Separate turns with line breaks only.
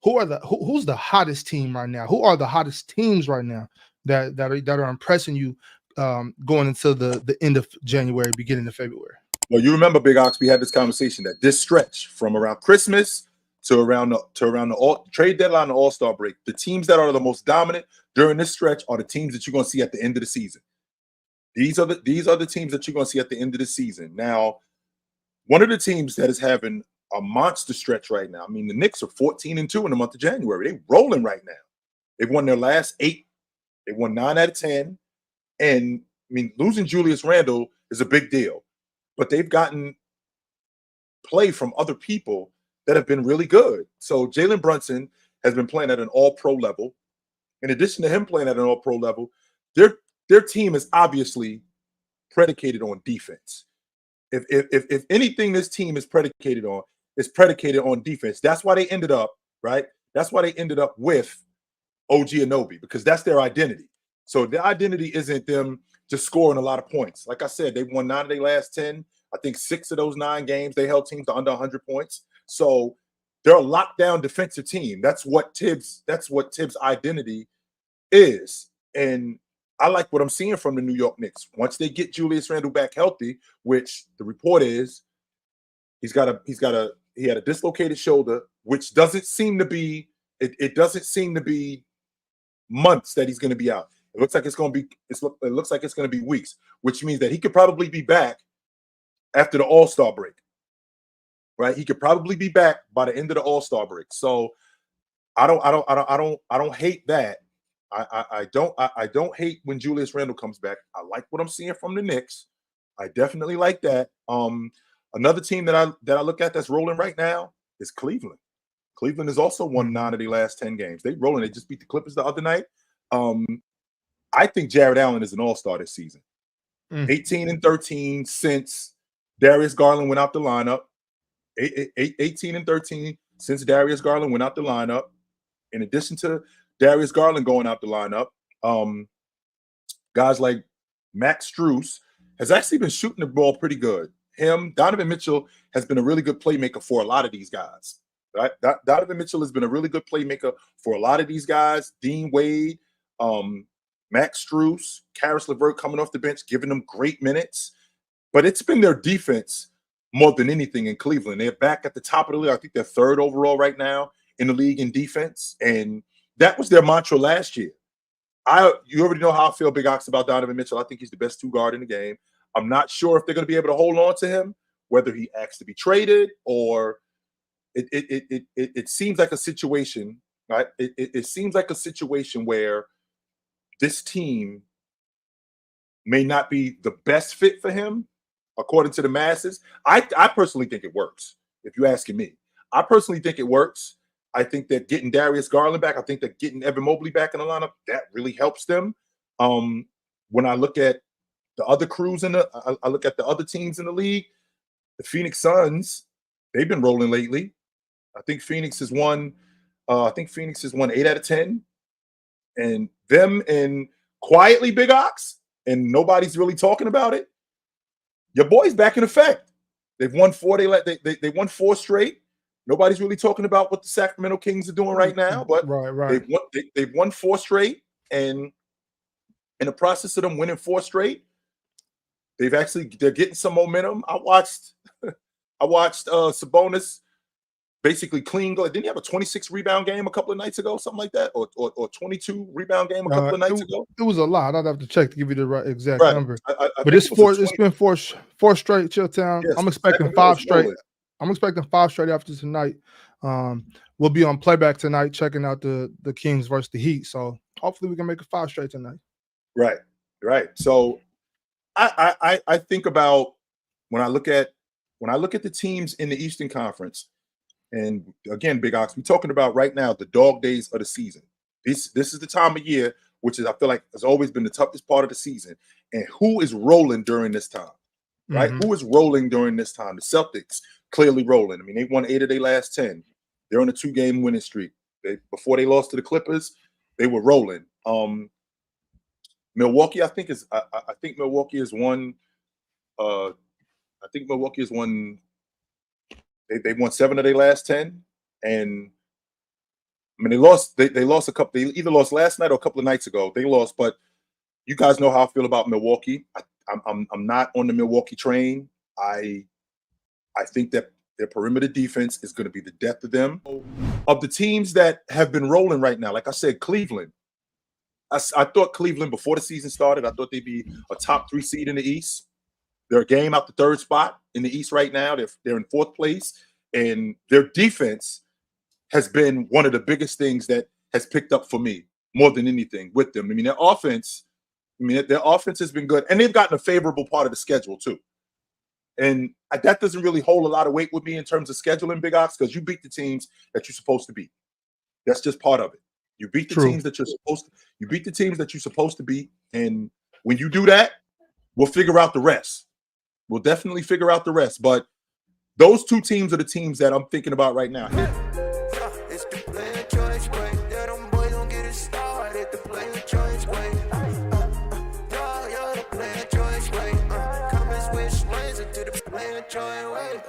who's the hottest team right now? Who are the hottest teams right now that are impressing you going into the end of January, beginning of February?
Well, you remember, Big Ox, we had this conversation that this stretch from around Christmas to around the trade deadline and All-Star break, the teams that are the most dominant during this stretch are the teams that you're going to see at the end of the season. These are the teams that you're going to see at the end of the season. Now, one of the teams that is having a monster stretch right now. I mean, the Knicks are 14-2 in the month of January. They're rolling right now. They've won their last 8. They won 9 out of 10. And I mean, losing Julius Randle is a big deal. But they've gotten play from other people that have been really good. So Jalen Brunson has been playing at an all-pro level. In addition to him playing at an all-pro level, their team is obviously predicated on defense. If anything this team is predicated on, it's predicated on defense. That's why they ended up, right? That's why they ended up with OG Anunoby, because that's their identity. So their identity isn't them just scoring a lot of points. Like I said, they won 9 of their last 10. I think 6 of those 9 games, they held teams to under 100 points. So they're a lockdown defensive team. That's what Tibbs' identity is. And I like what I'm seeing from the New York Knicks. Once they get Julius Randle back healthy, which the report is he had a dislocated shoulder, which doesn't seem to be it doesn't seem to be months that he's going to be out. It looks like it's going to be weeks, which means that he could probably be back after the All-Star break. Right? He could probably be back by the end of the All-Star break. So I don't hate that. I don't hate when Julius Randle comes back. I like what I'm seeing from the Knicks. I definitely like that. Another team that I look at that's rolling right now is Cleveland. Cleveland has also won 9 of the last 10 games. They rolling. They just beat the Clippers the other night. I think Jared Allen is an all-star this season. 18-13 since Darius Garland went out the lineup. 18-13 since Darius Garland went out the lineup. In addition to Darius Garland going out the lineup, guys like Max Strus has actually been shooting the ball pretty good. Donovan Mitchell has been a really good playmaker for a lot of these guys. Right? Donovan Mitchell has been a really good playmaker for a lot of these guys. Dean Wade, Max Strus, Karis LeVert coming off the bench, giving them great minutes. But it's been their defense more than anything in Cleveland. They're back at the top of the league. I think they're 3rd overall right now in the league in defense. And that was their mantra last year. You already know how I feel, Big Ox, about Donovan Mitchell. I think he's the best 2 guard in the game. I'm not sure if they're going to be able to hold on to him, whether he asks to be traded or it seems like a situation, right? It seems like a situation where this team may not be the best fit for him, according to the masses. I personally think it works, if you're asking me. I personally think it works. I think that getting Darius Garland back, I think that getting Evan Mobley back in the lineup, that really helps them. When I look at the other crews I look at the other teams in the league, the Phoenix Suns, they've been rolling lately. I think Phoenix has won 8 out of 10. And them and quietly, Big Ox, and nobody's really talking about it. Your boy's back in effect. They've won 4. They won 4 straight. Nobody's really talking about what the Sacramento Kings are doing right now, but
right.
They've won 4 straight, and in the process of them winning 4 straight, they're getting some momentum. I watched Sabonis basically clean. Didn't he have a 26 rebound game a couple of nights ago, something like that, or 22 rebound game a couple of nights ago?
It was a lot. I'd have to check to give you the right exact number. But it's been four straight. Chilltown.
Yes,
I'm expecting 5 straight. I'm expecting 5 straight after tonight. We'll be on playback tonight, checking out the Kings versus the Heat. So hopefully we can make it 5 straight tonight.
Right. So I think about when I look at the teams in the Eastern Conference. And again, Big Ox, we're talking about right now the dog days of the season. This is the time of year, which is I feel like has always been the toughest part of the season. And who is rolling during this time, right? Who is rolling during this time? The Celtics clearly rolling. I mean, they won 8 of their last 10. They're on a 2-game winning streak. Before they lost to the Clippers, they were rolling. Milwaukee, I think Milwaukee has won. They won 7 of their last 10, and I mean, they lost. They lost a couple. They either lost last night or a couple of nights ago. They lost, but you guys know how I feel about Milwaukee. I'm not on the Milwaukee train. I think that their perimeter defense is going to be the death of them. Of the teams that have been rolling right now, like I said, Cleveland. I thought Cleveland before the season started. I thought they'd be a top 3 seed in the East. They're a game out the 3rd spot in the East right now. They're in 4th place, and their defense has been one of the biggest things that has picked up for me more than anything with them. I mean, their offense has been good, and they've gotten a favorable part of the schedule too. And that doesn't really hold a lot of weight with me in terms of scheduling, Big Ox, because you beat the teams that you're supposed to beat. That's just part of it. You beat the teams that you're supposed to. You beat the teams that you're supposed to beat, and when you do that, we'll figure out the rest. We'll definitely figure out the rest. But those 2 teams are the teams that I'm thinking about right now.
It's the player choice way. Yeah, them boys don't get it started. The player choice way. You're the player choice way. Come and switch lanes into the player choice way.